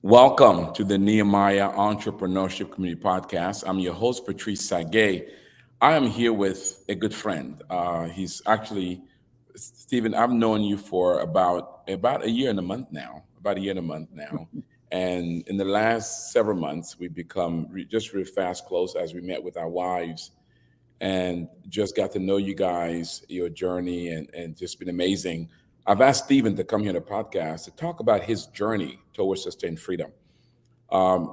Welcome to the Nehemiah Entrepreneurship Community Podcast. I'm your host, Patrice Tsague. I am here with a good friend. He's actually, Stephen, I've known you for about a year and a month now, And in the last several months, we've become just really fast close as we met with our wives and just got to know you guys, your journey, and just been amazing. I've asked Stephen to come here on the podcast to talk about his journey towards sustained freedom.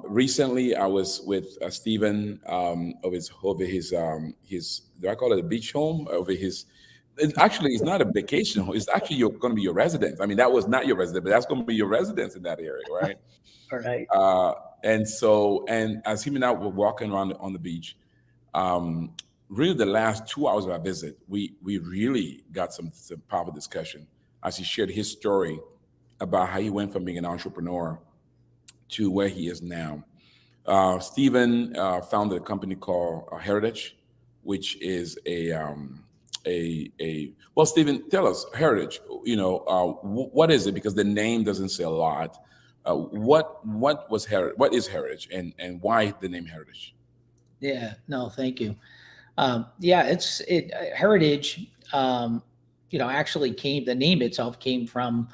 Recently, I was with Stephen over his do I call it a beach home over his. It's not a vacation home. It's actually going to be your residence. I mean, that was not your residence, but that's going to be your residence in that area, right? All right. And as him and I were walking around on the beach, um, really the last 2 hours of our visit, we really got some powerful discussion as he shared his story about how he went from being an entrepreneur to where he is now. Stephen founded a company called Heritage, which is a well. Stephen, tell us Heritage. What is it? Because the name doesn't say a lot. What was Heritage? What is Heritage, and why the name Heritage? Yeah. No, thank you. Yeah, it heritage. Actually the name itself came from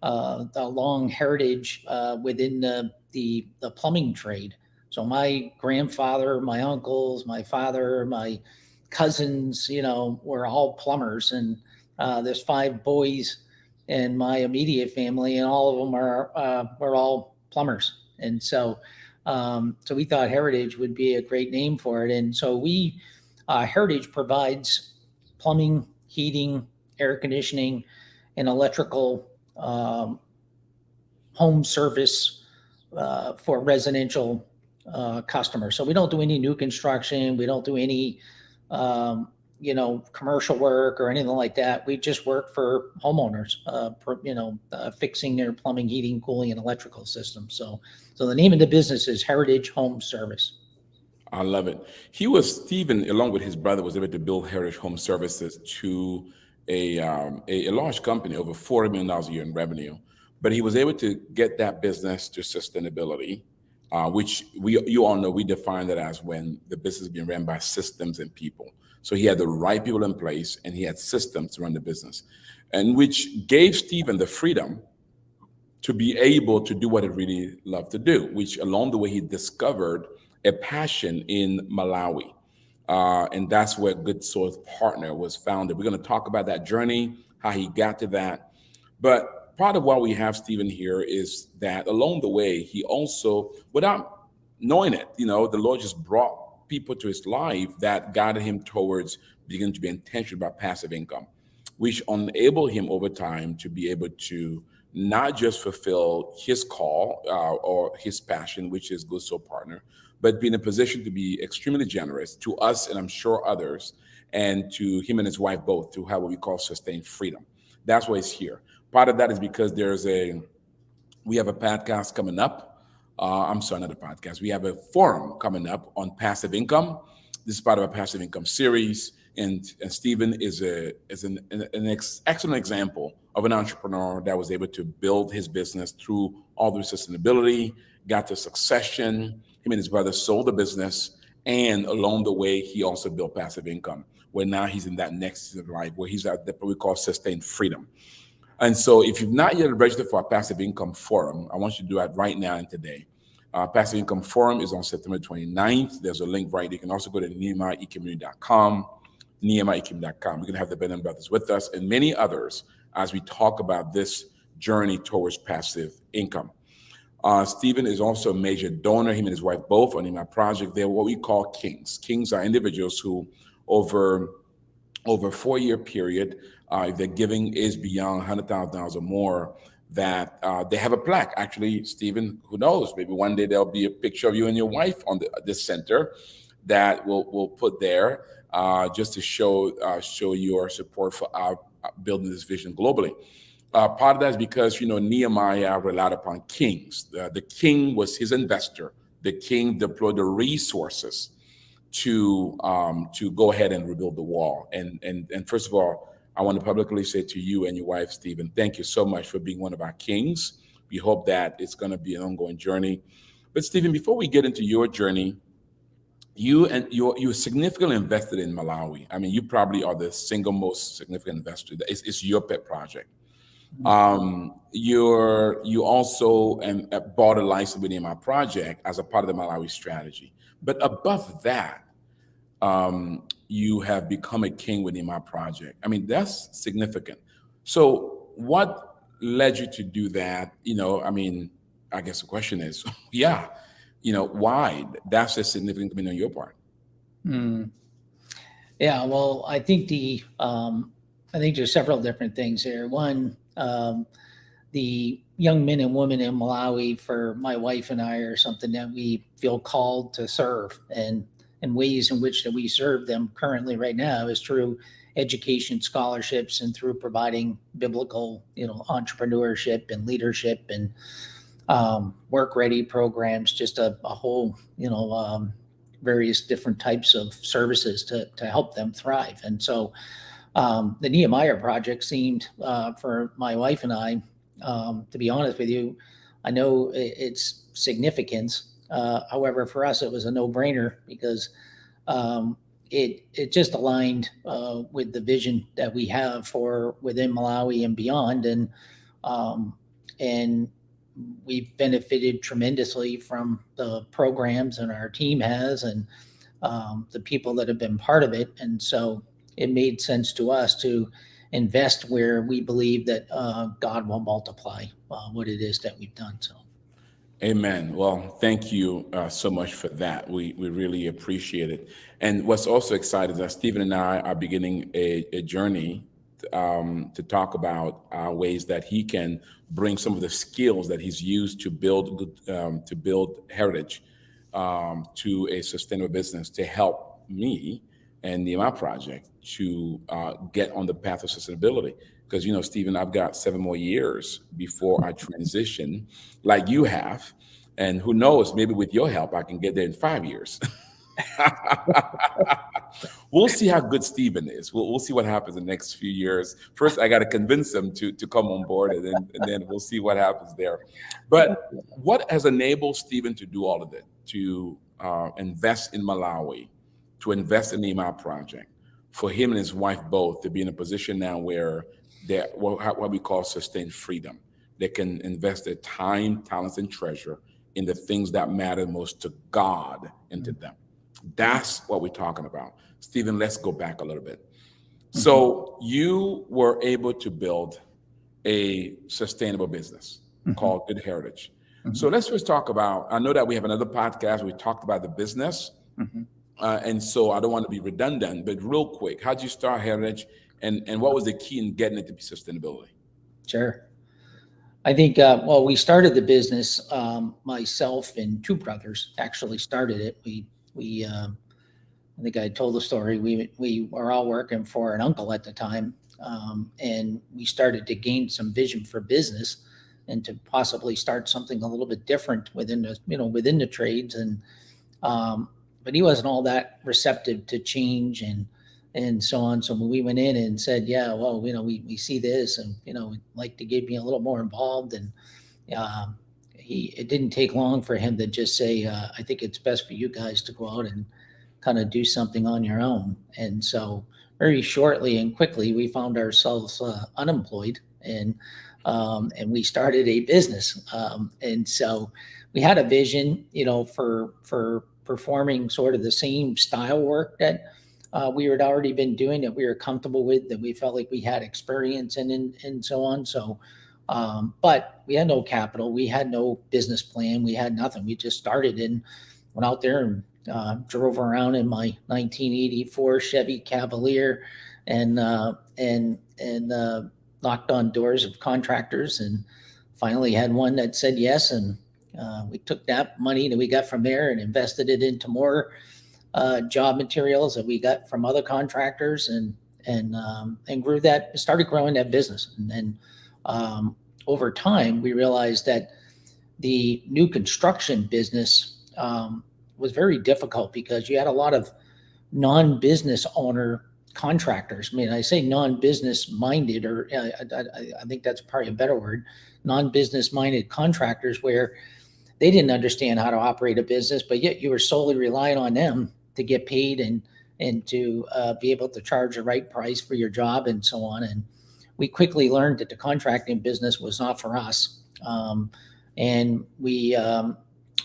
the long heritage within the plumbing trade. So my grandfather, my uncles, my father, my cousins, were all plumbers, and there's five boys in my immediate family, and all of them are all plumbers. And so we thought Heritage would be a great name for it. And so Heritage provides plumbing, heating, air conditioning, and electrical home service for residential customers. So we don't do any new construction. We don't do any, commercial work or anything like that. We just work for homeowners, fixing their plumbing, heating, cooling, and electrical systems. So the name of the business is Heritage Home Service. I love it. Stephen, along with his brother, was able to build Heritage Home Services to a large company, over $40 million a year in revenue. But he was able to get that business to sustainability, which you all know we define that as when the business is being ran by systems and people. So he had the right people in place, and he had systems to run the business, and which gave Stephen the freedom to be able to do what he really loved to do, which along the way he discovered a passion in Malawi. And that's where Good Soil Partner was founded. We're going to talk about that journey, how he got to that. But part of why we have Stephen here is that along the way, he also, without knowing it, the Lord just brought people to his life that guided him towards beginning to be intentional about passive income, which enabled him over time to be able to not just fulfill his call or his passion, which is Good Soul Partner, but be in a position to be extremely generous to us, and I'm sure others, and to him and his wife both, to have what we call sustained freedom. That's why he's here. Part of that is because we have a podcast coming up. I'm sorry, not a podcast. We have a forum coming up on passive income. This is part of a passive income series, and Stephen is an excellent example of an entrepreneur that was able to build his business through all the sustainability, got to succession. Him and his brother sold the business, and along the way, he also built passive income, where now he's in that next season of life where he's at what we call sustained freedom. And so if you've not yet registered for our Passive Income Forum, I want you to do that right now and today. Passive Income Forum is on September 29th. There's a link right there. You can also go to nehemiahecommunity.com, nehemiahecommunity.com. We're going to have the Benham brothers with us and many others as we talk about this journey towards passive income. Stephen is also a major donor, him and his wife both, on my project. They're what we call kings. Kings are individuals who over a 4-year period, if their giving is beyond $100,000 or more, that they have a plaque. Actually, Stephen, who knows, maybe one day there'll be a picture of you and your wife on this center that we'll put there just to show your support for our building this vision globally. Part of that is because, Nehemiah relied upon kings. The king was his investor. The king deployed the resources to go ahead and rebuild the wall. And first of all, I want to publicly say to you and your wife, Stephen, thank you so much for being one of our kings, we hope that it's going to be an ongoing journey. But Stephen, before we get into your journey, you significantly invested in Malawi. I mean, you probably are the single most significant investor. It's your pet project. You also bought a license with Nehemiah project as a part of the Malawi strategy. But above that, you have become a king with Nehemiah project. I mean, that's significant. So what led you to do that? I mean, I guess the question is, yeah, why? That's a significant commitment on your part. Yeah, well, I think there's several different things here. One, the young men and women in Malawi, for my wife and I, are something that we feel called to serve, and ways in which that we serve them currently right now is through education scholarships and through providing biblical, entrepreneurship and leadership and work ready programs, just a whole, various different types of services to help them thrive. And so the Nehemiah project seemed, for my wife and I, to be honest with you, I know its significance. However, for us, it was a no-brainer because it just aligned with the vision that we have for within Malawi and beyond, and we've benefited tremendously from the programs, and our team has, and the people that have been part of it. And so it made sense to us to invest where we believe that God will multiply what it is that we've done. So. Amen. Well, thank you so much for that. We really appreciate it. And what's also exciting is that Stephen and I are beginning a journey to talk about ways that he can bring some of the skills that he's used to build heritage to a sustainable business to help me and Nehemiah project to get on the path of sustainability. Because, Stephen, I've got 7 more years before I transition like you have. And who knows, maybe with your help, I can get there in 5 years. We'll see how good Stephen is. We'll see what happens in the next few years. First, I got to convince him to come on board, and then we'll see what happens there. But what has enabled Stephen to do all of it, to invest in Malawi, to invest in the Nehemiah project, for him and his wife both to be in a position now where they're what we call sustained freedom. They can invest their time, talents, and treasure in the things that matter most to God and to them. That's what we're talking about. Stephen, let's go back a little bit. So you were able to build a sustainable business called Good Heritage. So let's first talk about, I know that we have another podcast where we talked about the business. And so I don't want to be redundant, but real quick, how'd you start Heritage, and what was the key in getting it to be sustainability? Sure. I think, we started the business, myself and 2 brothers actually started it. We I think I told the story, we were all working for an uncle at the time, and we started to gain some vision for business and to possibly start something a little bit different within the trades. And but he wasn't all that receptive to change and so on. So when we went in and said, yeah, well, we see this, and we'd like to get me a little more involved, and it didn't take long for him to just say, I think it's best for you guys to go out and kind of do something on your own. And so very shortly and quickly, we found ourselves unemployed, and we started a business. And so we had a vision, for performing sort of the same style work that we had already been doing, that we were comfortable with, that we felt like we had experience in, and so on. So, but we had no capital, we had no business plan, we had nothing. We just started and went out there and drove around in my 1984 Chevy Cavalier and knocked on doors of contractors, and finally had one that said yes. And we took that money that we got from there and invested it into more job materials that we got from other contractors, and grew that, started growing that business. And then over time, we realized that the new construction business was very difficult because you had a lot of non-business owner contractors. I mean, I say non-business minded, or I think that's probably a better word, non-business minded contractors, where they didn't understand how to operate a business, but yet you were solely relying on them to get paid and to be able to charge the right price for your job and so on. And we quickly learned that the contracting business was not for us. And we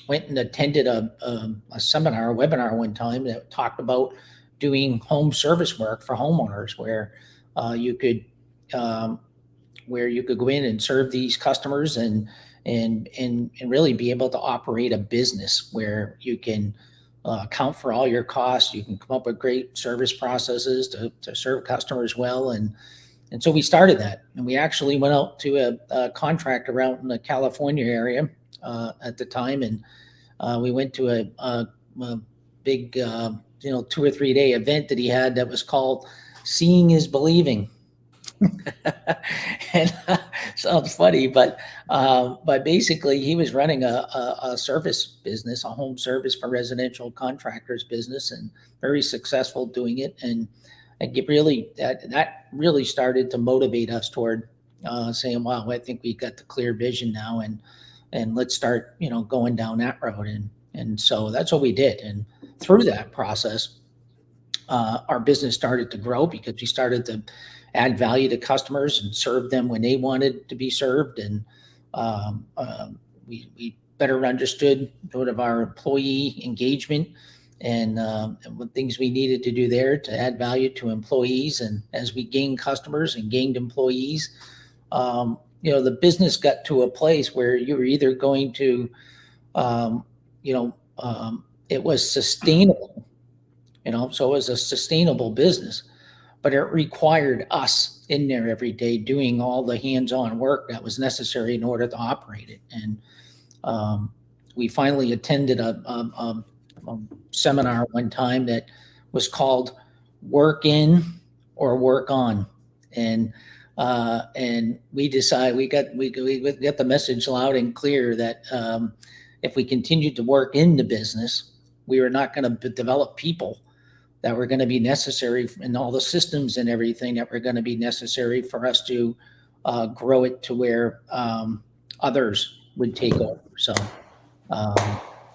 went and attended a seminar, a webinar one time that talked about doing home service work for homeowners, where you could go in and serve these customers and really be able to operate a business where you can account for all your costs. You can come up with great service processes to serve customers well. And so we started that, and we actually went out to a contractor out in the California area at the time, and we went to a big 2 or 3 day event that he had that was called Seeing is Believing. And sounds funny, but basically he was running a service business, a home service for residential contractors business, and very successful doing it. And that really started to motivate us toward saying, wow, I think we got the clear vision now, and let's start, going down that road. And so that's what we did. And through that process, our business started to grow because we started to add value to customers and serve them when they wanted to be served. And we better understood sort of our employee engagement and what things we needed to do there to add value to employees. And as we gained customers and gained employees, the business got to a place where you were either going to, it was sustainable, so it was a sustainable business, but it required us in there every day doing all the hands-on work that was necessary in order to operate it. And we finally attended a seminar one time that was called Work In or Work On. And we decided we got the message loud and clear that if we continued to work in the business, we were not going to develop people that were going to be necessary, and all the systems and everything that were going to be necessary for us to grow it to where others would take over. So,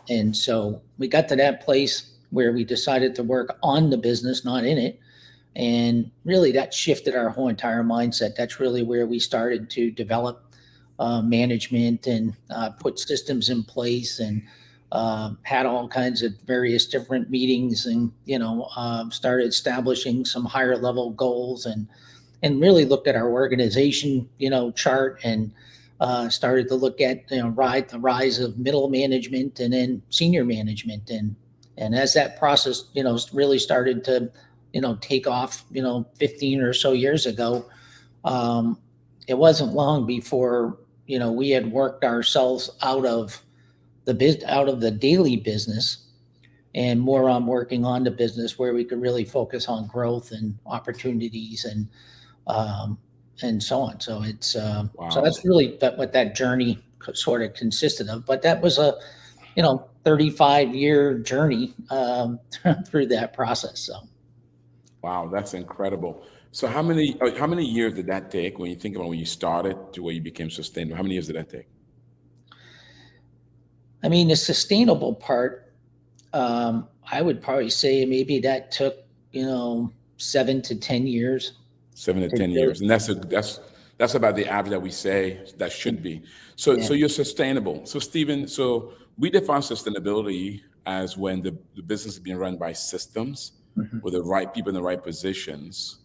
and so we got to that place where we decided to work on the business, not in it. And really that shifted our whole entire mindset. That's really where we started to develop management and put systems in place, and had all kinds of various different meetings, and started establishing some higher level goals, and really looked at our organization chart, and started to look at the rise of middle management and then senior management, and as that process really started to take off 15 or so years ago, it wasn't long before we had worked ourselves out of the daily business and more on working on the business where we could really focus on growth and opportunities and so on. So it's Wow. so that's really what that journey sort of consisted of. But that was a 35-year journey through that process. So. Wow, that's incredible. So how many years did that take when you think about when you started to where you became sustainable? How many years did that take? I mean, the sustainable part, I would probably say maybe that took 7 to 10 years. 7 to 10 years, and that's about the average that we say that should be. So Yeah. So you're sustainable. So Stephen, so we define sustainability as when the business is being run by systems with the right people in the right positions,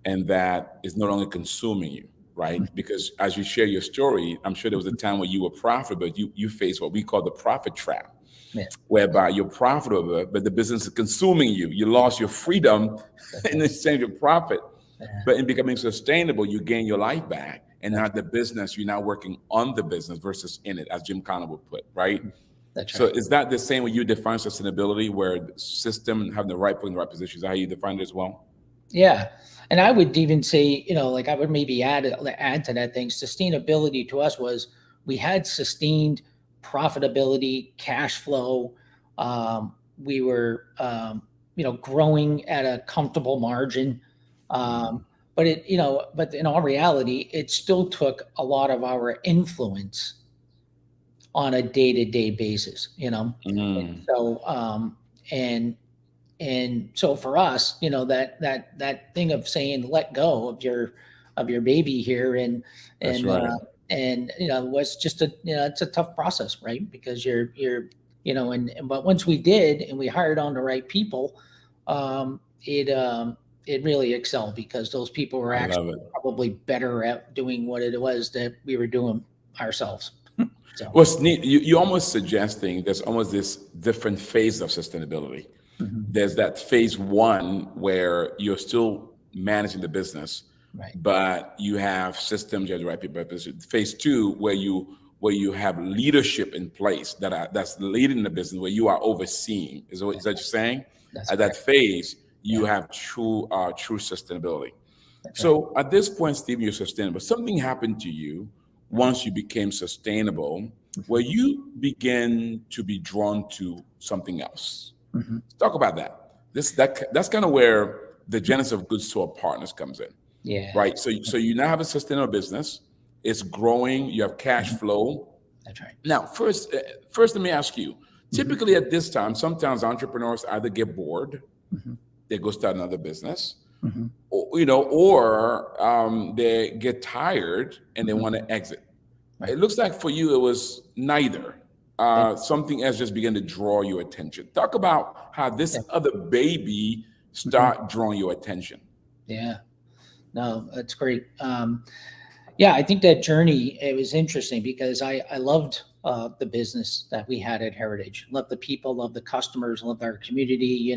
and that is no longer consuming you, right? Because as you share your story, I'm sure there was a time when you were profitable, but you faced what we call the profit trap, Yeah. whereby you're profitable, but the business is consuming you. You lost your freedom in exchange of profit. But in becoming sustainable, you gain your life back, and now the business, you're now working on the business versus in it, as Jim Conner would put, right? That's So right. is that the same way you define sustainability, where the system having the right people in the right positions? Is that how you define it as well? Yeah. And I would even say, I would maybe add to that thing. Sustainability to us was we had sustained profitability, cash flow. We were, growing at a comfortable margin. But but in all reality, it still took a lot of our influence on a day-to-day basis, Mm. so and so for us, that thing of saying let go of your baby here, That's and right. was just it's a tough process, right? Because you're and but once we did and we hired on the right people, um, it really excelled because those people were I actually love it. probably better at doing what it was that we were doing ourselves. So. What's neat, you're almost suggesting there's almost this different phase of sustainability. Mhm. There's that phase one where you're still managing the business, Right. but you have systems, you have the right people. Phase two, where you have leadership in place that's leading the business, where you are overseeing. Is that what you're saying? That's At that correct. phase, Yeah, you have true sustainability. that's right. So at this point, Steve, you're sustainable. Something happened to you Right. once you became sustainable, where Mhm. you begin to be drawn to something else. Mhm. Let's talk about that. That's kind of where the genesis of Good Soil Partners comes in, Yeah, right? So you now have a sustainable business. It's growing. You have cash mhm, flow. that's right. Now, first, let me ask you. Mhm, Typically, at this time, sometimes entrepreneurs either get bored, mhm, they go start another business, mhm, or they get tired and they mhm, want to exit. right. It looks like for you, it was neither. Yeah, Something else just began to draw your attention. Talk about how yeah, this other baby mhm, start drawing your attention. yeah. No, that's great. Yeah, I think that journey, it was interesting because I loved the business that we had at Heritage. Loved the people, loved the customers, loved our community,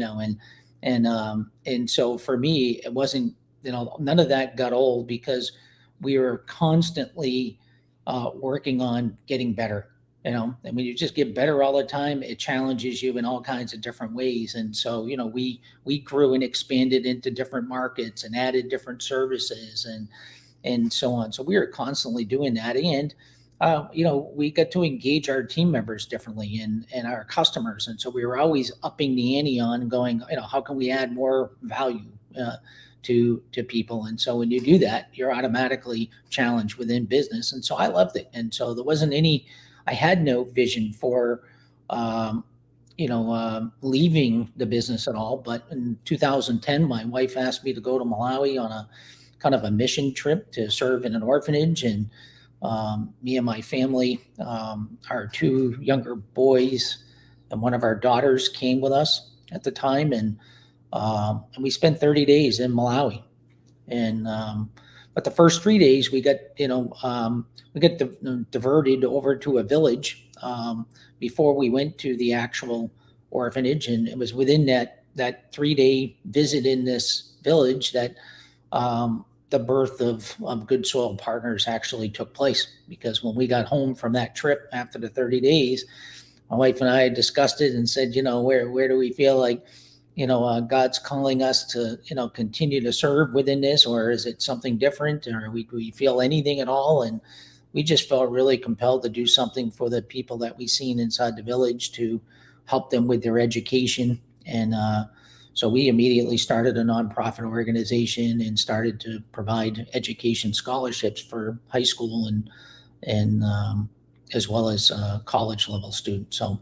and so for me, it wasn't, none of that got old because we were constantly working on getting better. And when you just get better all the time, it challenges you in all kinds of different ways. And so, we grew and expanded into different markets and added different services and so on. So we were constantly doing that, and we got to engage our team members differently and our customers, and so we were always upping the ante on going, how can we add more value to people? And so when you do that, you're automatically challenged within business, and so I loved it. And so there wasn't any, I had no vision for. Leaving the business at all. But in 2010, my wife asked me to go to Malawi on a kind of a mission trip to serve in an orphanage. And me and my family, our two younger boys, and one of our daughters came with us at the time. And we spent 30 days in Malawi. And but the first 3 days we got diverted over to a village before we went to the actual orphanage, and it was within that 3 day visit in this village that the birth of Good Soil Partners actually took place. Because when we got home from that trip after the 30 days, my wife and I had discussed it and said, where do we feel like, God's calling us to, continue to serve within this, or is it something different, or do we feel anything at all? And we just felt really compelled to do something for the people that we seen inside the village to help them with their education. And so we immediately started a nonprofit organization and started to provide education scholarships for high school and as well as college level students. So,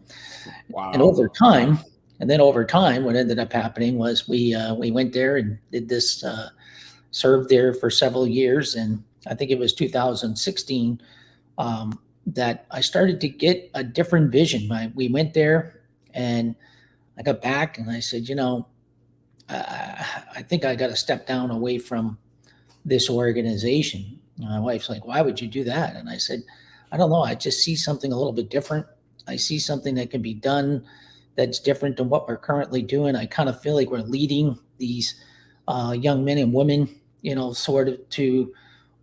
and over Wow. time, what ended up happening was we went there and did this, served there for several years, and I think it was 2016 that I started to get a different vision. We went there, and I got back, and I said, I think I got to step down away from this organization. And my wife's like, why would you do that? And I said, I don't know. I just see something a little bit different. I see something that can be done that's different than what we're currently doing. I kind of feel like we're leading these young men and women, sort of to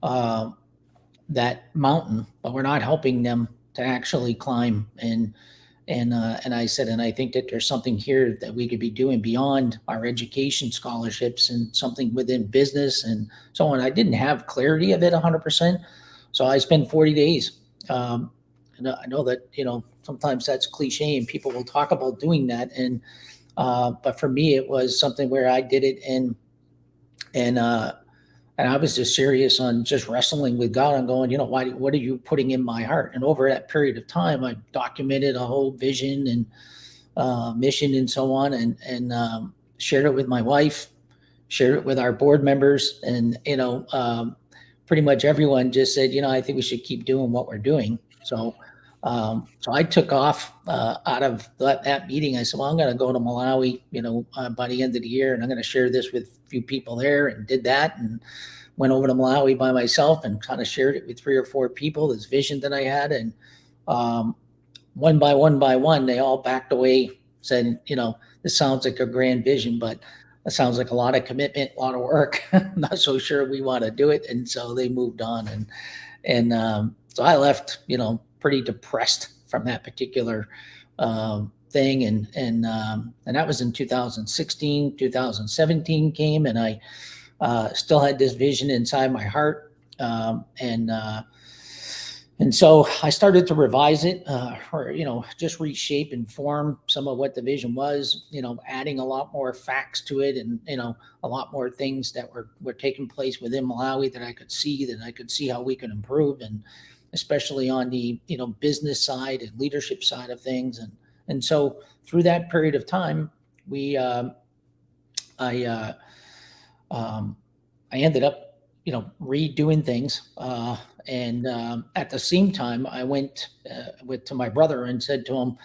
uh, that mountain, but we're not helping them to actually climb. And I said, and I think that there's something here that we could be doing beyond our education scholarships and something within business and so on. I didn't have clarity of it 100%. So I spent 40 days. And I know that, sometimes that's cliche and people will talk about doing that. But for me, it was something where I did it in And I was just serious on just wrestling with God and going, what are you putting in my heart? And over that period of time, I documented a whole vision and mission and so on, and shared it with my wife, shared it with our board members, and pretty much everyone just said, I think we should keep doing what we're doing. So I took off out of that meeting. I said, well, I'm going to go to Malawi, by the end of the year, and I'm going to share this with a few people there, and did that, and went over to Malawi by myself and kind of shared it with 3 or 4 people, this vision that I had. And one by one, they all backed away, said, this sounds like a grand vision, but it sounds like a lot of commitment, a lot of work. I'm not so sure we want to do it. And so they moved on. And so I left, pretty depressed from that particular thing. And that was in 2016. 2017 came, and I still had this vision inside my heart. And so I started to revise it, or just reshape and form some of what the vision was, adding a lot more facts to it, and a lot more things that were taking place within Malawi that I could see how we could improve, and especially on the business side and leadership side of things. And so through that period of time, I ended up redoing things. And at the same time, I went to my brother and said to him,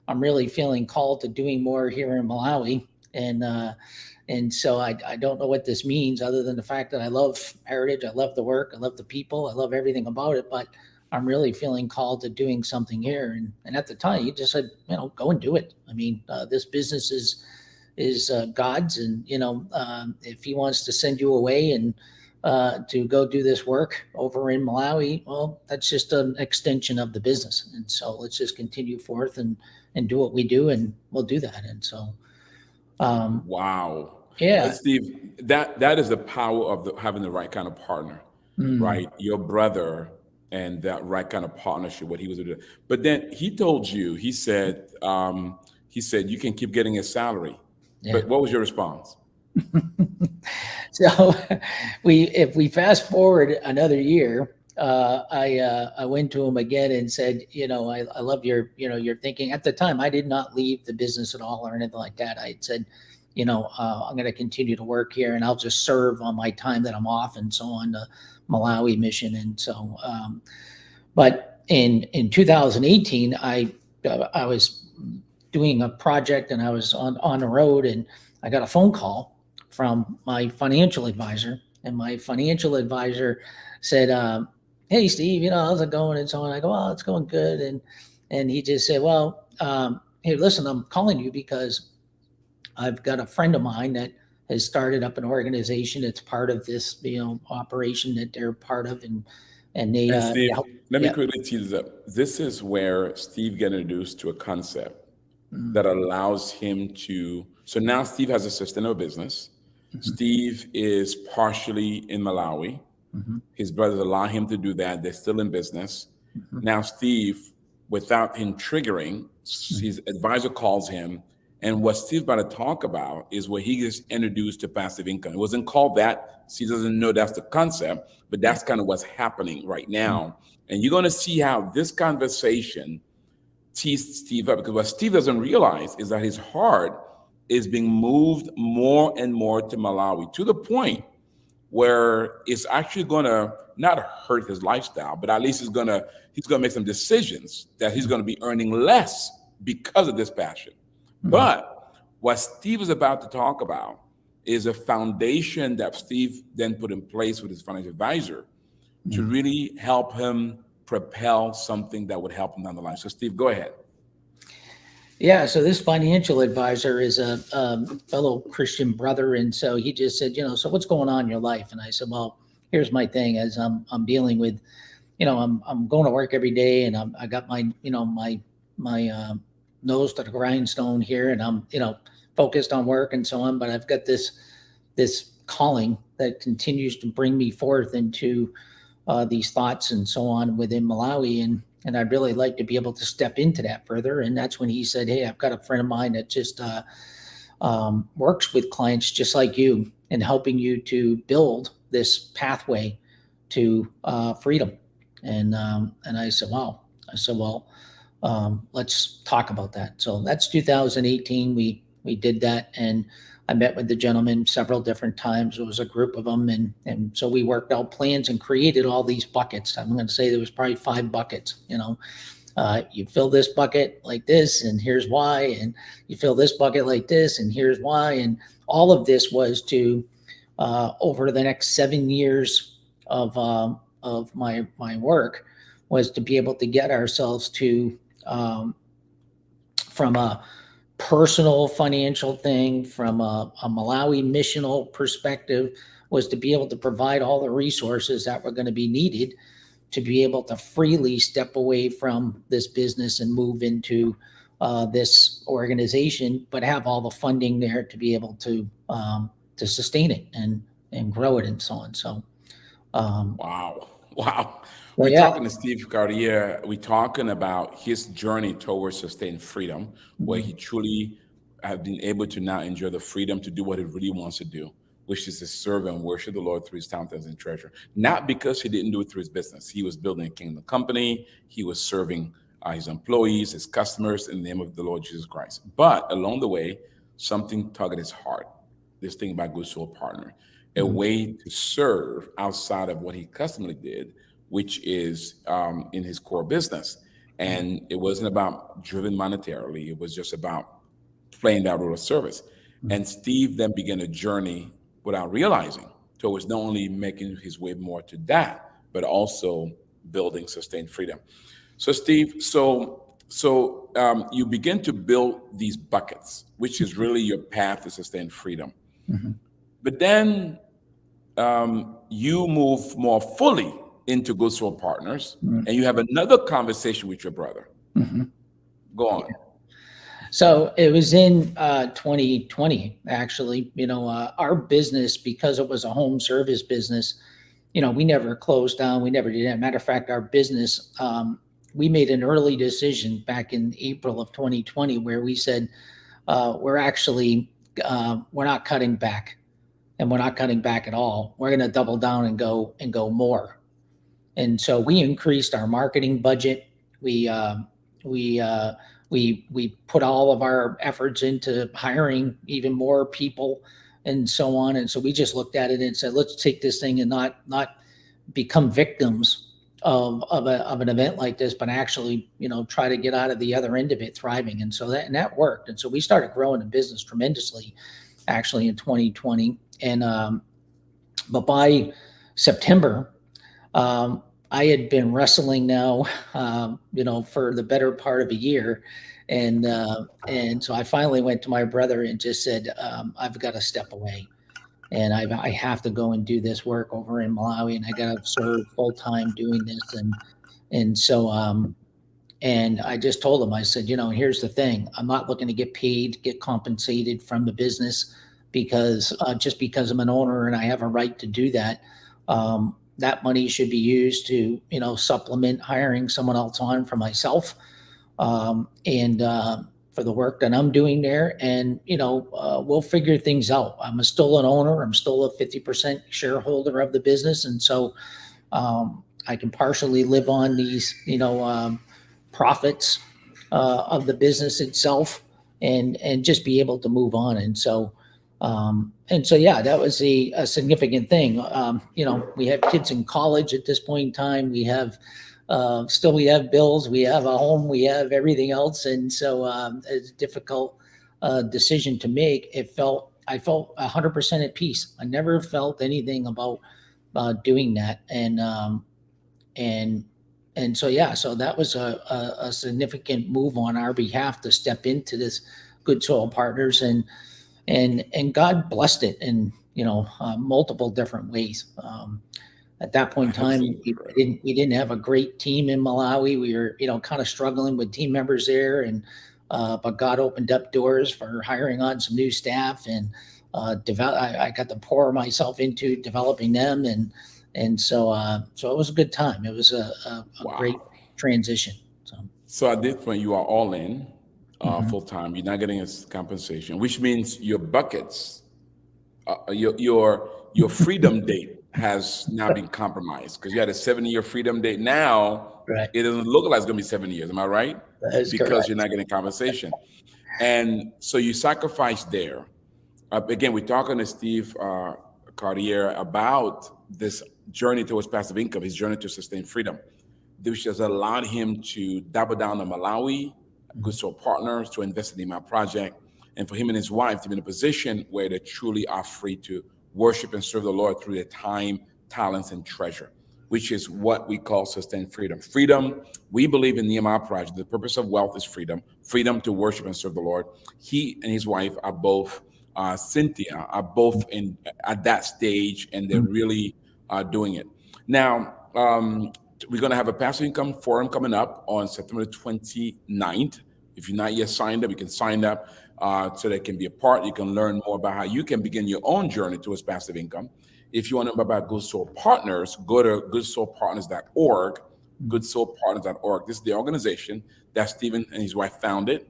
I'm really feeling called to doing more here in Malawi. And so I don't know what this means, other than the fact that I love heritage. I love the work. I love the people. I love everything about it. But I'm really feeling called to doing something here. And at the time, he just said, go and do it. I mean, this business is God's. And, if he wants to send you away and to go do this work over in Malawi, well, that's just an extension of the business. And so let's just continue forth and do what we do, and we'll do that. And so, wow. Yeah. Steve, that is the power of having the right kind of partner, right? Your brother, and that right kind of partnership, what he was doing. But then he told you, he said, you can keep getting a salary. Yeah. But what was your response? So if we fast forward another year, I went to him again and said, I love your thinking. At the time, I did not leave the business at all or anything like that. I had said, I'm going to continue to work here, and I'll just serve on my time that I'm off, and so on, the Malawi mission. And so, but in 2018, I was doing a project, and I was on the road, and I got a phone call from my financial advisor, and my financial advisor said, hey, Steve, how's it going? And so on. I go, oh, it's going good. And he just said, well, hey, listen, I'm calling you because I've got a friend of mine that has started up an organization that's part of this, operation that they're part of. And they, Steve, let me quickly tee this up. This is where Steve got introduced to a concept that allows him to, so now Steve has a sustainable business. Steve is partially in Malawi. His brothers allow him to do that. They're still in business. Now, Steve, without him triggering, his advisor calls him. And what Steve's about to talk about is where he gets introduced to passive income. It wasn't called that. Steve doesn't know that's the concept, but that's kind of what's happening right now. And you're going to see how this conversation teased Steve up, because what Steve doesn't realize is that his heart is being moved more and more to Malawi, to the point where it's actually going to not hurt his lifestyle, but at least he's going to make some decisions that he's going to be earning less because of this passion. But what Steve is about to talk about is a foundation that Steve then put in place with his financial advisor to really help him propel something that would help him down the line. So Steve, go ahead. Yeah, so this financial advisor is a fellow Christian brother, and so he just said, so what's going on in your life? And I said, well, here's my thing. As I'm dealing with, I'm going to work every day, and I got my my nose to the grindstone here, and I'm focused on work and so on. But I've got this calling that continues to bring me forth into these thoughts and so on within Malawi, and I'd really like to be able to step into that further. And that's when he said, hey, I've got a friend of mine that just works with clients just like you in helping you to build this pathway to freedom. And I said, wow. I said, well, let's talk about that. So that's 2018. We did that, and I met with the gentleman several different times. It was a group of them, and so we worked out plans and created all these buckets. I'm going to say there was probably 5 buckets. You fill this bucket like this, and here's why, and you fill this bucket like this, and here's why, and all of this was to over the next 7 years of my work was to be able to get ourselves to from a personal financial thing, from a Malawi missional perspective, was to be able to provide all the resources that were going to be needed to be able to freely step away from this business and move into this organization, but have all the funding there to be able to sustain it and grow it and so on. So, Wow. Wow. well, We're yeah. talking to Steve Cartier. We're talking about his journey towards sustained freedom, where he truly have been able to now enjoy the freedom to do what he really wants to do, which is to serve and worship the Lord through his talents and treasure. Not because he didn't do it through his business. He was building a kingdom company. He was serving his employees, his customers in the name of the Lord Jesus Christ. But along the way, something tugged at his heart. This thing about Good Soul Partner, a way to serve outside of what he customarily did, which is in his core business. And it wasn't about driven monetarily. It was just about playing that role of service. And Steve then began a journey without realizing towards not only making his way more to that, but also building sustained freedom. So Steve, you begin to build these buckets, which is really your path to sustained freedom. But then you move more fully into Good Soul Partners, and you have another conversation with your brother. Go on. So it was in 2020, actually. Our business, because it was a home service business, we never closed down. We never did that. Matter of fact, our business, we made an early decision back in April of 2020 where we said, we're not cutting back, and we're not cutting back at all. We're going to double down and go more. And so we increased our marketing budget. We put all of our efforts into hiring even more people and so on. And so we just looked at it and said, let's take this thing and not become victims of an event like this, but actually, try to get out of the other end of it thriving. And so that worked. And so we started growing the business tremendously, actually, in 2020. And but by September, I had been wrestling now, for the better part of a year. And so I finally went to my brother and just said, I've got to step away, and I have to go and do this work over in Malawi, and I got to serve full time doing this. And so, and I just told him, I said, here's the thing. I'm not looking to get paid, get compensated from the business because just because I'm an owner and I have a right to do that. That money should be used to, supplement hiring someone else on for myself, and for the work that I'm doing there. And, we'll figure things out. I'm still an owner. I'm still a 50% shareholder of the business. And so I can partially live on these, profits of the business itself and just be able to move on. And so, yeah, that was a significant thing. We have kids in college at this point in time. We have we have bills, we have a home, we have everything else. And so it's a difficult decision to make. I felt 100% at peace. I never felt anything about doing that. And so, yeah, so that was a significant move on our behalf to step into this Good Soul Partners. And God blessed it in multiple different ways. At that point in time, we didn't have a great team in Malawi. We were kind of struggling with team members there, and but God opened up doors for hiring on some new staff, and I got to pour myself into developing them, and so it was a good time. It was a Wow. great transition. So at this point, you are all in. full time. You're not getting his compensation, which means your buckets, your freedom date has now been compromised because you had a 7-year freedom date. Now Right. it doesn't look like it's going to be 7 years. Am I right? That is Because you're correct. not getting compensation, and so you sacrifice there. Again, we're talking to Steve Cartier about this journey towards passive income, his journey to sustain freedom, which has allowed him to double down on Malawi, good soul partners, to invest in the Nehemiah project, and for him and his wife to be in a position where they truly are free to worship and serve the Lord through their time, talents, and treasure, which is what we call sustained freedom. Freedom, we believe in the Nehemiah project, the purpose of wealth is freedom, freedom to worship and serve the Lord. He and his wife are both, Cynthia, are both in at that stage, and they're really doing it. Now, we're going to have a passive income forum coming up on September 29th. If you're not yet signed up, you can sign up so that it can be a part. You can learn more about how you can begin your own journey towards passive income. If you want to know about Good Soul Partners, go to goodsoulpartners.org, goodsoulpartners.org. This is the organization that Stephen and his wife founded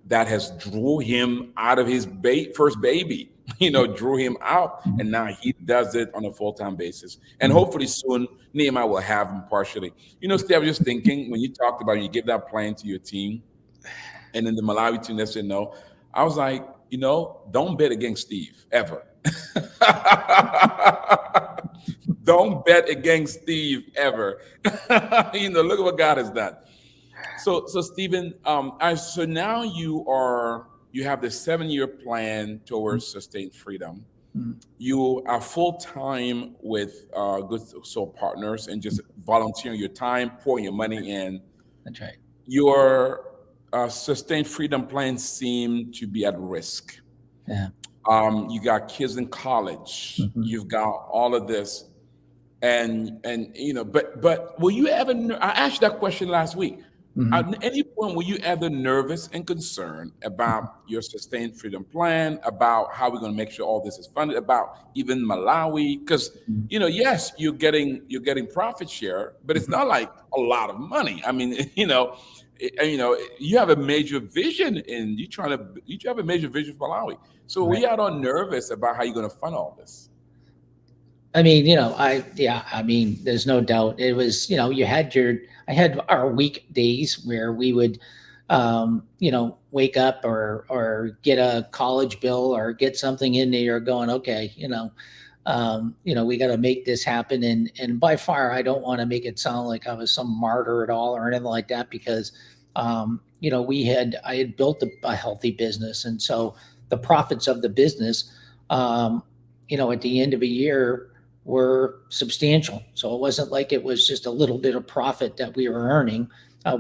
that has drew him out of his first baby, drew him out. And now he does it on a full-time basis. And hopefully soon, Nehemiah will have him partially. Steve, I was just thinking, when you talked about you give that plan to your team, and then the Malawi team that said no, I was like, don't bet against Steve, ever. Don't bet against Steve, ever. Look at what God has done. So Stephen, so now you have this 7-year plan towards sustained freedom. You are full time with Good Soul Partners and just volunteering your time, pouring your money in. That's right. Your sustained freedom plans seem to be at risk. Yeah. You got kids in college. You've got all of this, and but will you ever? I asked you that question last week. At any point, were you ever nervous and concerned about your sustained freedom plan, about how we're going to make sure all this is funded, about even Malawi? Because yes, you're getting profit share, but it's not like a lot of money. I mean, you have a major vision, and you have a major vision for Malawi. So we are all nervous about how you're going to fund all this. I mean, there's no doubt. It was, I had our weekdays where we would, wake up or get a college bill or get something in there going, okay, we got to make this happen. And by far, I don't want to make it sound like I was some martyr at all or anything like that, because, I had built a healthy business. And so the profits of the business, at the end of a year, were substantial. So it wasn't like it was just a little bit of profit that we were earning.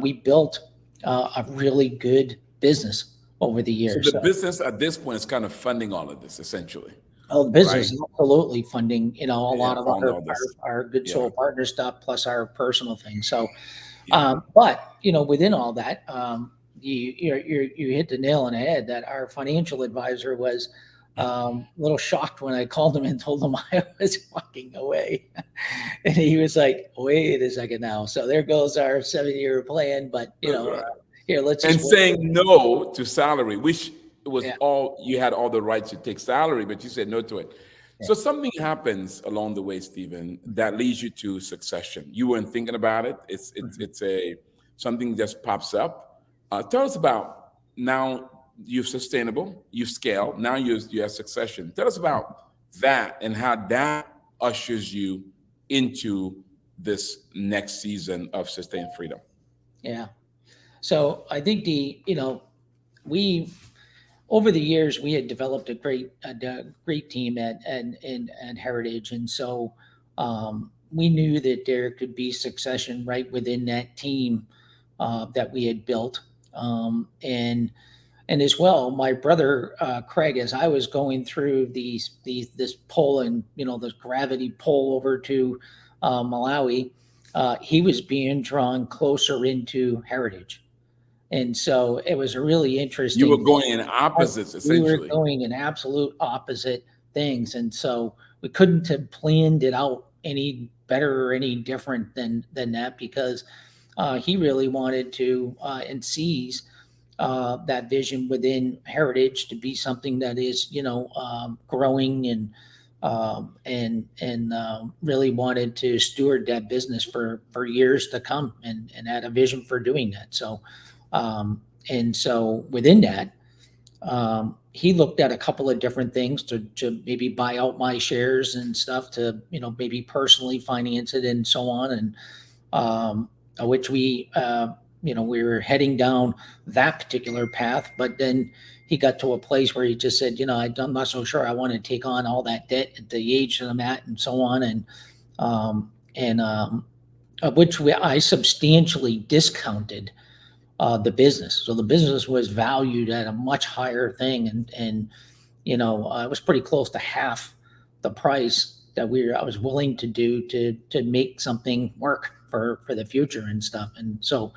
We built a really good business over the years. So the business at this point is kind of funding all of this, essentially. Oh, the business is absolutely funding, a lot of our Good Soul Partner stuff, plus our personal things. So, but within all that, you hit the nail on the head that our financial advisor was a little shocked when I called him and told him I was walking away. And he was like, wait a second now. So there goes our 7-year plan. But, here, let's just. And saying no to salary, which was you had all the rights to take salary, but you said no to it. So something happens along the way, Stephen, that leads you to succession. You weren't thinking about it. It's something just pops up. Tell us about now. You're sustainable, you've scaled, now you have succession. Tell us about that and how that ushers you into this next season of sustained freedom. Yeah. So I think we over the years we had developed a great team at Heritage, and so we knew that there could be succession right within that team that we had built, and as well, my brother Craig, as I was going through this pull and the gravity pull over to Malawi, he was being drawn closer into Heritage, and so it was a really interesting. You were going in opposites, essentially. We were going in absolute opposite things, and so we couldn't have planned it out any better or any different than that, because he really wanted to and sees that vision within Heritage to be something that is, growing and really wanted to steward that business for years to come, and had a vision for doing that. So within that, he looked at a couple of different things to maybe buy out my shares and stuff, to maybe personally finance it and so on, and which we were heading down that particular path. But then he got to a place where he just said, I'm not so sure I want to take on all that debt at the age that I'm at and so on, I substantially discounted the business. So the business was valued at a much higher thing, and it was pretty close to half the price that I was willing to do to make something work for the future and stuff. And so,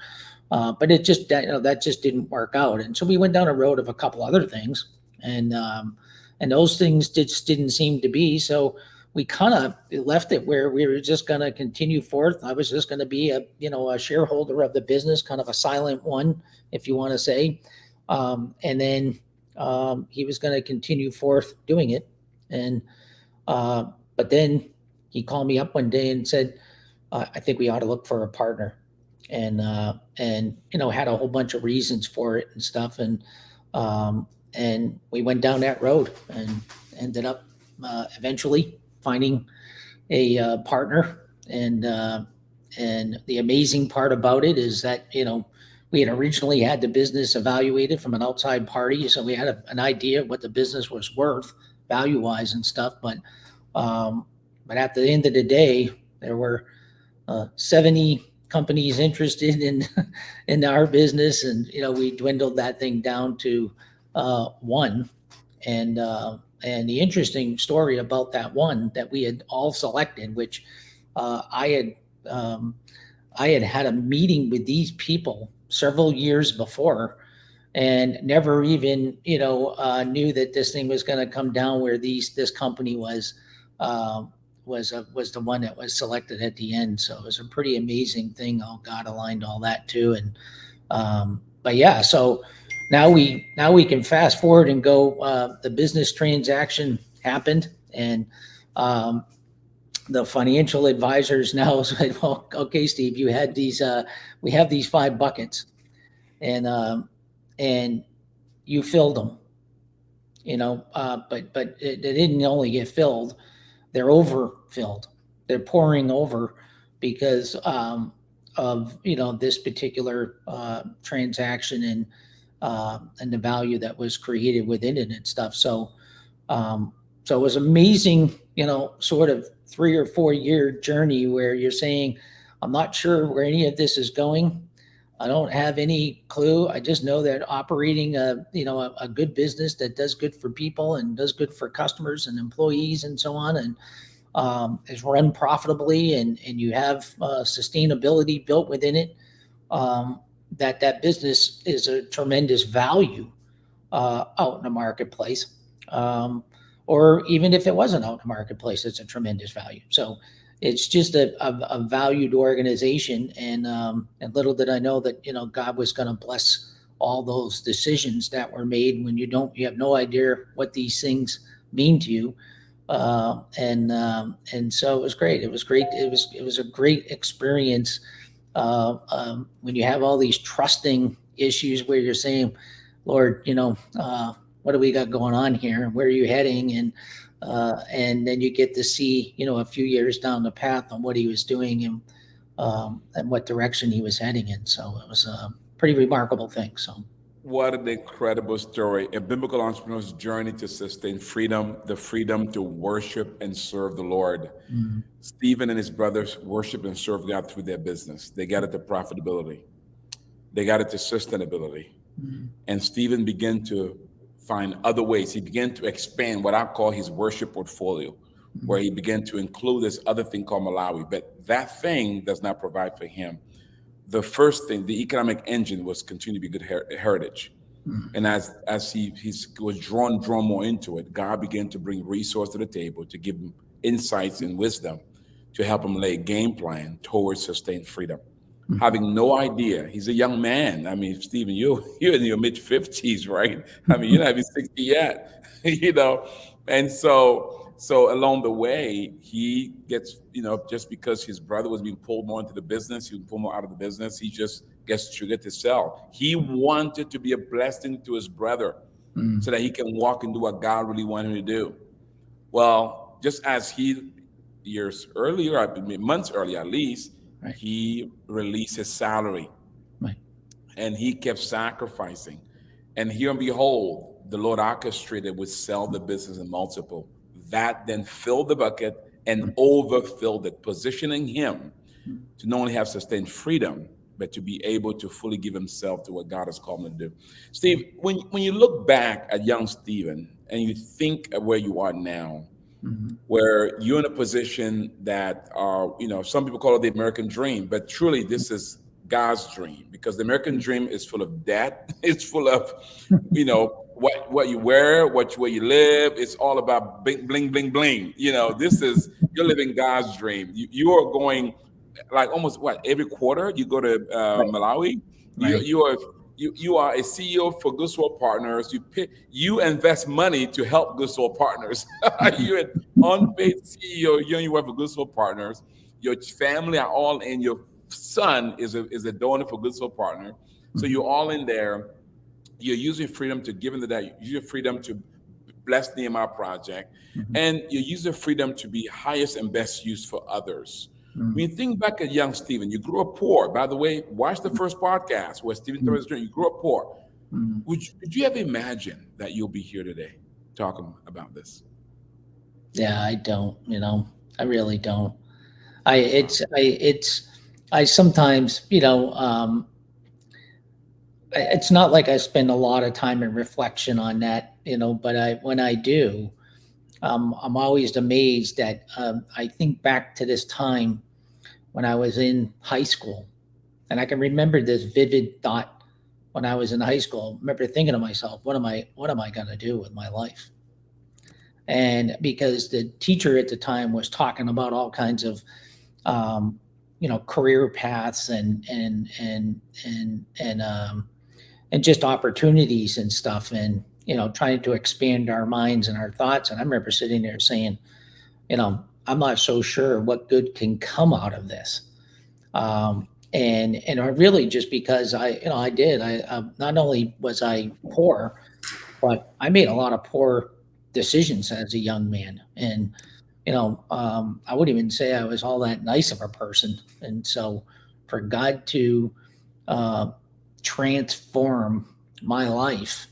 but it just that just didn't work out. And so we went down a road of a couple other things, and those things just didn't seem to be. So we kind of left it where we were just going to continue forth. I was just going to be a shareholder of the business, kind of a silent one, if you want to say. And then he was going to continue forth doing it. And but then he called me up one day and said, I think we ought to look for a partner, and had a whole bunch of reasons for it and stuff. And we went down that road and ended up eventually finding a partner. And the amazing part about it is that, we had originally had the business evaluated from an outside party. So we had an idea of what the business was worth value wise and stuff. But at the end of the day, there were 70 companies interested in our business. And, we dwindled that thing down to one. And the interesting story about that one that we had all selected, which I had a meeting with these people several years before, and never even knew that this thing was going to come down where this company was the one that was selected at the end. So it was a pretty amazing thing. Oh, God aligned all that too. And but yeah, so now we can fast forward and go. The business transaction happened, and the financial advisors now said, "Well, okay, Steve, you had these. We have these 5 buckets, and you filled them. But they didn't only get filled; they're overfilled. They're pouring over because of this particular transaction and the value that was created within it and stuff." So it was amazing, sort of 3 or 4 year journey where you're saying, I'm not sure where any of this is going. I don't have any clue. I just know that operating a good business that does good for people and does good for customers and employees and so on, and is run profitably, and you have sustainability built within it, that business is a tremendous value out in the marketplace. Or even if it wasn't out in the marketplace, it's a tremendous value. So it's just a valued organization. And little did I know that, God was going to bless all those decisions that were made when you have no idea what these things mean to you. And so it was great. It was great. It was a great experience. When you have all these trusting issues where you're saying, Lord, what do we got going on here? Where are you heading? And then you get to see, a few years down the path on what he was doing and what direction he was heading in. So it was a pretty remarkable thing. So. What an incredible story. A biblical entrepreneur's journey to sustain freedom, the freedom to worship and serve the Lord. Mm-hmm. Stephen and his brothers worship and serve God through their business. They got it to profitability. They got it to sustainability. Mm-hmm. And Stephen began to find other ways. He began to expand what I call his worship portfolio, mm-hmm. where he began to include this other thing called Malawi. But that thing does not provide for him. The first thing, the economic engine, was continue to be good heritage. Mm-hmm. And as he was drawn more into it, God began to bring resources to the table to give him insights and wisdom to help him lay a game plan towards sustained freedom. having no idea. He's a young man. I mean, Stephen, you're in your mid 50s, right? I mean, you're not even 60 yet, you know. And so along the way, he gets, just because his brother was being pulled more into the business, he was pulled more out of the business, he just gets triggered to sell. He wanted to be a blessing to his brother Mm. so that he can walk and do what God really wanted him to do. Well, just as he years earlier, I mean, months earlier at least, Right. he released his salary Right. and he kept sacrificing. And here and behold, the Lord orchestrated would sell the business in multiple. That then filled the bucket and overfilled it, positioning him to not only have sustained freedom, but to be able to fully give himself to what God has called him to do. Steve, when you look back at young Stephen and you think of where you are now, Mhm. where you're in a position that some people call it the American dream, but truly this is God's dream, because the American dream is full of debt. It's full of, what you wear, where you live. It's all about bling, bling, bling, bling. This is, you're living God's dream. You are going, like, almost what, every quarter you go to Right. Malawi. You Right. you are you are a CEO for Good Soil Partners. You invest money to help Good Soil Partners. You're an unpaid CEO. You and your wife for Good Soil Partners. Your family are all in. Your son is a donor for Good Soil Partner. So you're all in there. You're using freedom to give into that. You use your freedom to bless Nehemiah project, Mhm. and you use your freedom to be highest and best used for others. Mhm. When you think back at young Stephen, you grew up poor. By the way, watch the first podcast where Stephen told his journey. You grew up poor. Mhm. Did you ever imagine that you'll be here today talking about this? Yeah, I don't, I really don't. I Wow. it's I it's I sometimes, it's not like I spend a lot of time in reflection on that, but when I do, I'm always amazed that I think back to this time when I was in high school, and I can remember this vivid thought when I was in high school. I remember thinking to myself, what am I going to do with my life? And because the teacher at the time was talking about all kinds of career paths and just opportunities and stuff, and trying to expand our minds and our thoughts. And I remember sitting there saying, I'm not so sure what good can come out of this. And I really, just because I not only was I poor, but I made a lot of poor decisions as a young man. And I wouldn't even say I was all that nice of a person. And so for God to uh, transform my life,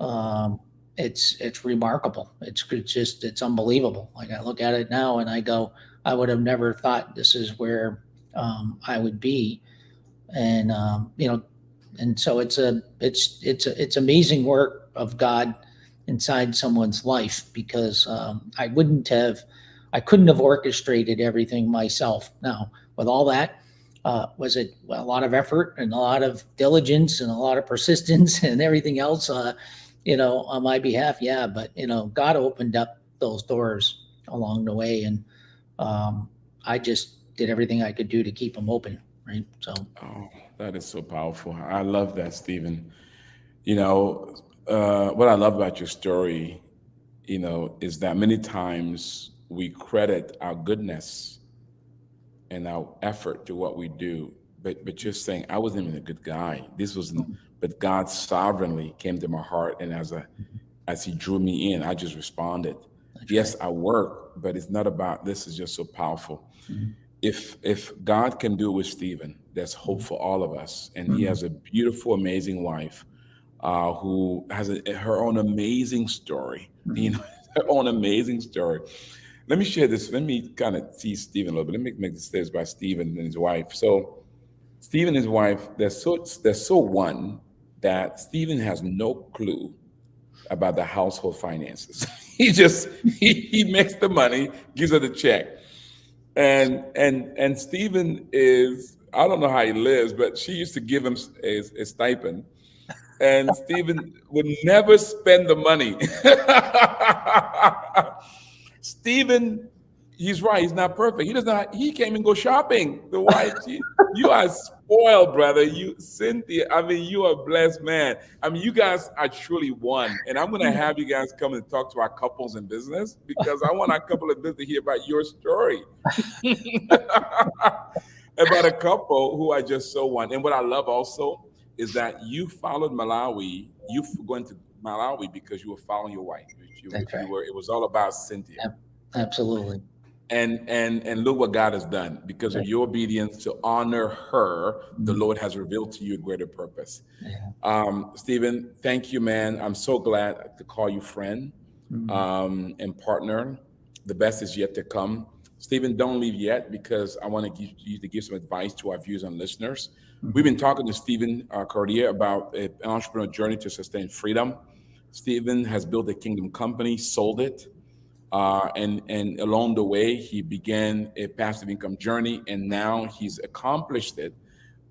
um, it's remarkable. It's unbelievable. Like, I look at it now and I go, I would have never thought this is where I would be. And and so it's amazing work of God inside someone's life, because I couldn't have orchestrated everything myself. Now, with all that, was it a lot of effort and a lot of diligence and a lot of persistence and everything else, on my behalf? Yeah, but God opened up those doors along the way, and I just did everything I could do to keep them open. Right. So. Oh, that is so powerful. I love that, Stephen. What I love about your story, is that many times we credit our goodness and our effort to what we do. But you're saying I wasn't even a good guy. This wasn't, but God sovereignly came to my heart, and as He drew me in, I just responded. That's right. Yes, I work, but it's not about this. Is just so powerful. Mhm. If God can do it with Stephen, there's hope for all of us. And he Mhm. has a beautiful, amazing wife who has her own amazing story. Mhm. Her own amazing story. Let me share this. Let me kind of tease Stephen a little bit. Let me make this statement about Stephen and his wife. So Stephen and his wife, they're so one that Stephen has no clue about the household finances. He makes the money, gives her the check. And Stephen is, I don't know how he lives, but she used to give him a stipend, and Stephen would never spend the money. Stephen, he's right. He's not perfect. He does not. He can't even go shopping. The wife, you are. spoiled, brother. You, Cynthia, I mean, you are a blessed man. I mean, you guys are truly one. And I'm going to have you guys come and talk to our couples in business because I want our couple of business to hear about your story. About a couple who are just so one. And what I love also is that you followed Malawi. You going to Malawi because you were following your wife. That's right. It was all about Cynthia. Absolutely. And look what God has done because of Right. your obedience to honor her. The Lord has revealed to you a greater purpose. Yeah. Stephen, thank you, man. I'm so glad to call you friend and partner. The best is yet to come. Stephen, don't leave yet because I want to give you to give some advice to our viewers and listeners. We've been talking to Stephen Chartier about an entrepreneur journey to sustain freedom. Stephen has built a kingdom company, sold it, and along the way he began a passive income journey, and now he's accomplished it.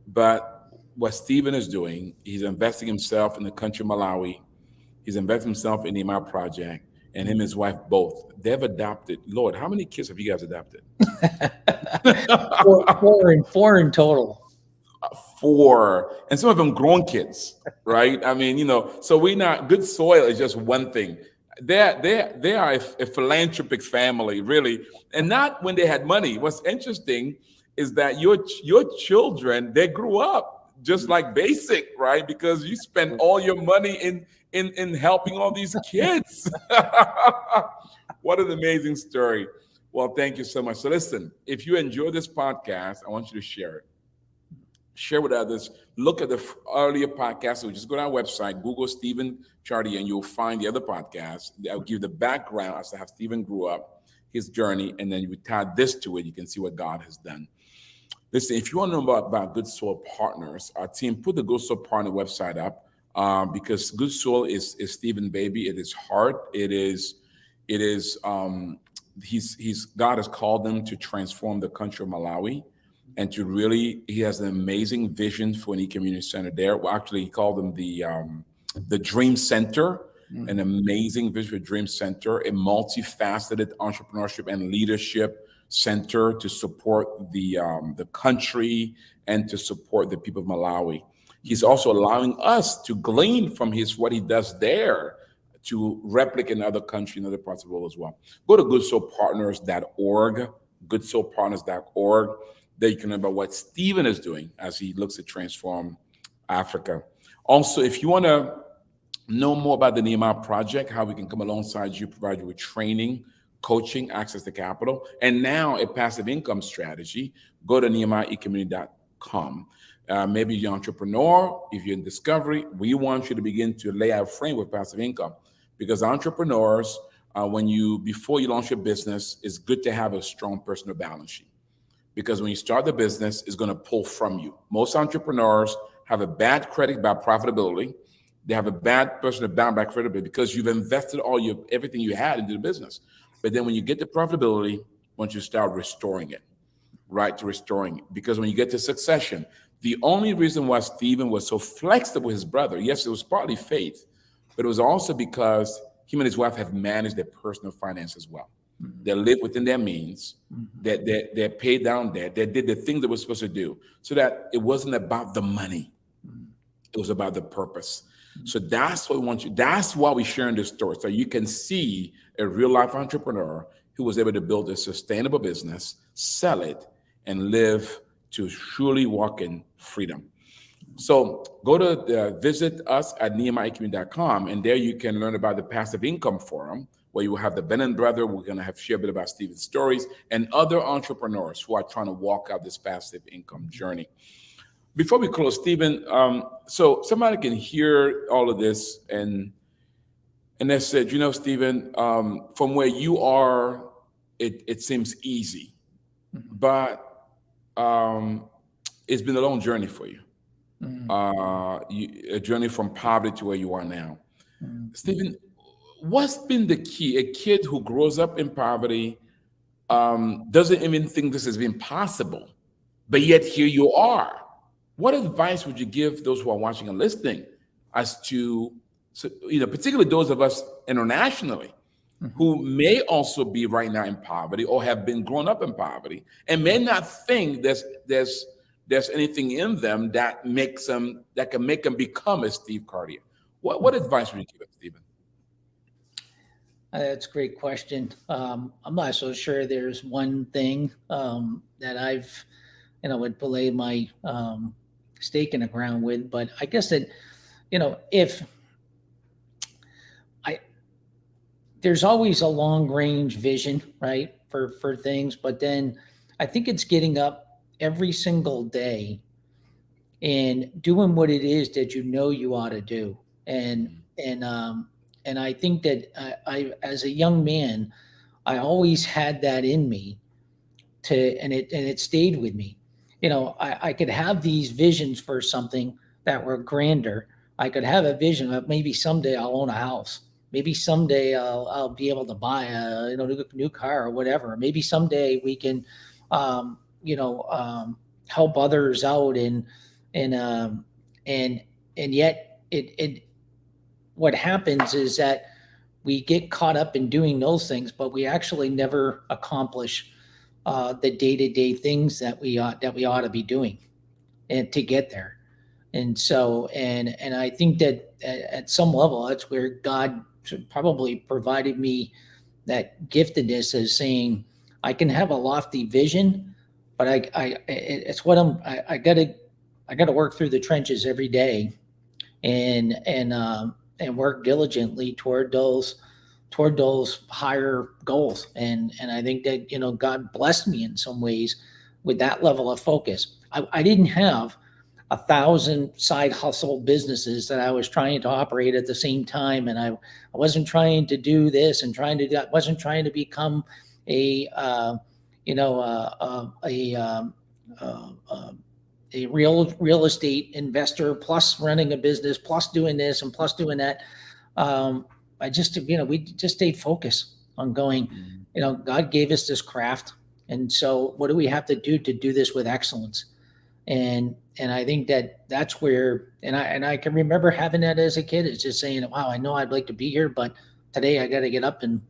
But what Stephen is doing, he's investing himself in the country of Malawi. He's invested himself in the Nehemiah project, and him and his wife both. They've adopted. Lord, how many kids have you guys adopted? Four in total. Four, and some of them grown kids, right? I mean, so we not good soil is just one thing. They are a philanthropic family, really, and not when they had money. What's interesting is that your children, they grew up just like basic, right? Because you spend all your money in helping all these kids. What an amazing story. Well, thank you so much. So listen, if you enjoy this podcast, I want you to share it. Share with others. Look at the earlier podcasts. So just go to our website, Google Stephen Chartier, and you'll find the other podcasts. I'll give the background as to how Stephen grew up, his journey, and then you tie this to it. You can see what God has done. Listen, if you want to know about Good Soil Partners, our team put the Good Soil Partner website up because Good Soil is Stephen baby. It is hard. He's God has called them to transform the country of Malawi. And he has an amazing vision for an e-community center there. Well, actually, he called them the Dream Center, an amazing vision for Dream Center, a multifaceted entrepreneurship and leadership center to support the country and to support the people of Malawi. He's also allowing us to glean from what he does there to replicate in other countries and other parts of the world as well. Go to goodsoilpartners.org, goodsoilpartners.org. There you can learn about what Stephen is doing as he looks to transform Africa. Also, if you want to know more about the Nehemiah project, how we can come alongside you, provide you with training, coaching, access to capital, and now a passive income strategy, go to nehemiahecommunity.com. Maybe you're an entrepreneur. If you're in discovery, we want you to begin to lay out a framework for passive income because entrepreneurs, before you launch your business, it's good to have a strong personal balance sheet. Because when you start the business, it's going to pull from you. Most entrepreneurs have a bad credit about profitability. They have a bad personal bound by credibility because you've invested everything you had into the business. But then when you get to profitability, once you start restoring it, right? To restoring it. Because when you get to succession, the only reason why Stephen was so flexible with his brother, yes, it was partly faith, but it was also because him and his wife have managed their personal finances well. They live within their means, that they paid down debt, they did the things they were supposed to do, so that it wasn't about the money. It was about the purpose. So that's what we want you. That's why we're sharing this story. So you can see a real life entrepreneur who was able to build a sustainable business, sell it, and live to truly walk in freedom. So go to visit us at nehemiahecommunity.com, and there you can learn about the Passive Income Forum, where you will have the Bennett brother. We're going to share a bit about Stephen's stories and other entrepreneurs who are trying to walk out this passive income journey. Before we close, Stephen, so somebody can hear all of this and they said, Stephen, from where you are, it seems easy, but it's been a long journey for you. A journey from poverty to where you are now. Stephen, what's been the key? A kid who grows up in poverty doesn't even think this is impossible, but yet here you are. What advice would you give those who are watching and listening as to, particularly those of us internationally who may also be right now in poverty or have been grown up in poverty and may not think there's there's anything in them that can make them become a Steve Chartier. What advice would you give, Stephen? That's a great question. I'm not so sure there's one thing that I've, would lay my stake in the ground with, but I guess that, if there's always a long range vision, right, for things, but then I think it's getting up every single day and doing what it is that you ought to do, and I think that I as a young man, I always had that in me and it stayed with me. I could have these visions for something that were grander. I could have a vision of maybe someday I'll own a house. Maybe someday I'll be able to buy a new car or whatever. Maybe someday we can, help others out and yet it what happens is that we get caught up in doing those things, but we actually never accomplish the day-to-day things that we ought to be doing and to get there. And so, and I think that at some level, that's where God probably provided me that giftedness as saying, I can have a lofty vision, but it's what I gotta work through the trenches every day and work diligently toward those higher goals. And I think that, God blessed me in some ways with that level of focus. I didn't have 1,000 side hustle businesses that I was trying to operate at the same time. And I wasn't trying to do this and trying to do that. I wasn't trying to become a real estate investor, plus running a business, plus doing this and plus doing that. I just, we just stayed focused on going, God gave us this craft. And so what do we have to do this with excellence? And I think that's where, and I can remember having that as a kid. It's just saying, wow, I know I'd like to be here, but today I got to get up and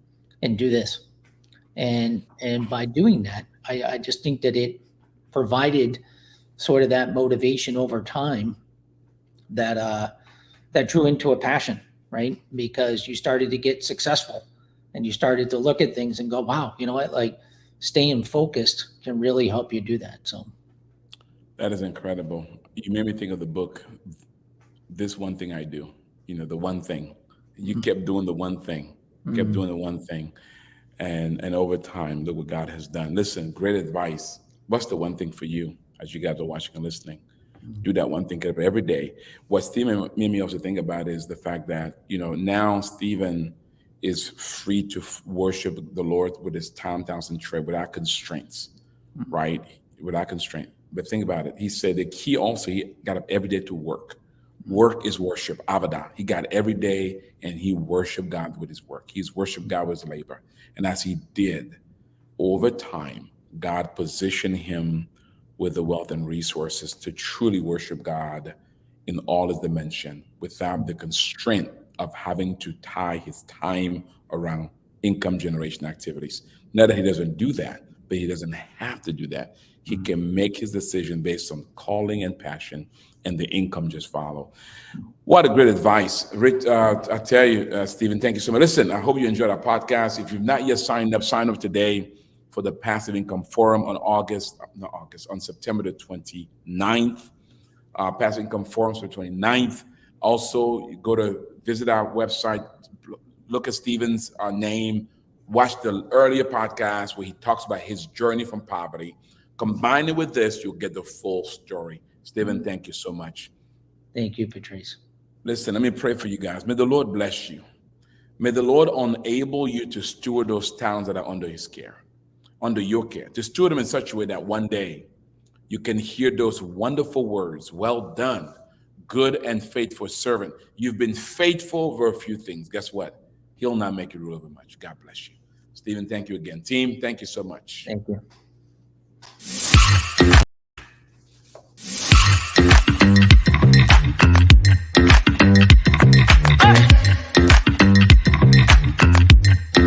do this. And by doing that, I just think that it provided sort of that motivation over time that drew into a passion, right? Because you started to get successful and you started to look at things and go, wow, you know what, like staying focused can really help you do that. So that is incredible. You made me think of the book, This One Thing I Do, the one thing. You kept doing the one thing, kept doing the one thing. And over time, look what God has done. Listen, great advice. What's the one thing for you as you guys are watching and listening? Do that one thing every day. What Stephen made me also think about is the fact that, now Stephen is free to worship the Lord with his time, talents, and trade without constraints, right? Without constraint. But think about it. He said that he got up every day to work. Work is worship, avodah. He got every day and he worshiped God with his work. He's worshiped God with his labor. And as he did, over time, God positioned him with the wealth and resources to truly worship God in all his dimension without the constraint of having to tie his time around income generation activities. Not that he doesn't do that, but he doesn't have to do that. He can make his decision based on calling and passion, and the income just follow. What a great advice. Rich, I tell you, Stephen, thank you so much. Listen, I hope you enjoyed our podcast. If you've not yet signed up, sign up today for the Passive Income Forum on September the 29th. Passive Income Forum for the 29th. Also, you go to visit our website, look at Stephen's name, watch the earlier podcast where he talks about his journey from poverty. Combine it with this, you'll get the full story. Stephen, thank you so much. Thank you, Patrice. Listen, let me pray for you guys. May the Lord bless you. May the Lord enable you to steward those talents that are under his care, under your care, to steward them in such a way that one day you can hear those wonderful words, well done, good and faithful servant. You've been faithful over a few things. Guess what? He'll not make you rule over much. God bless you. Stephen, thank you again. Team, thank you so much. Thank you.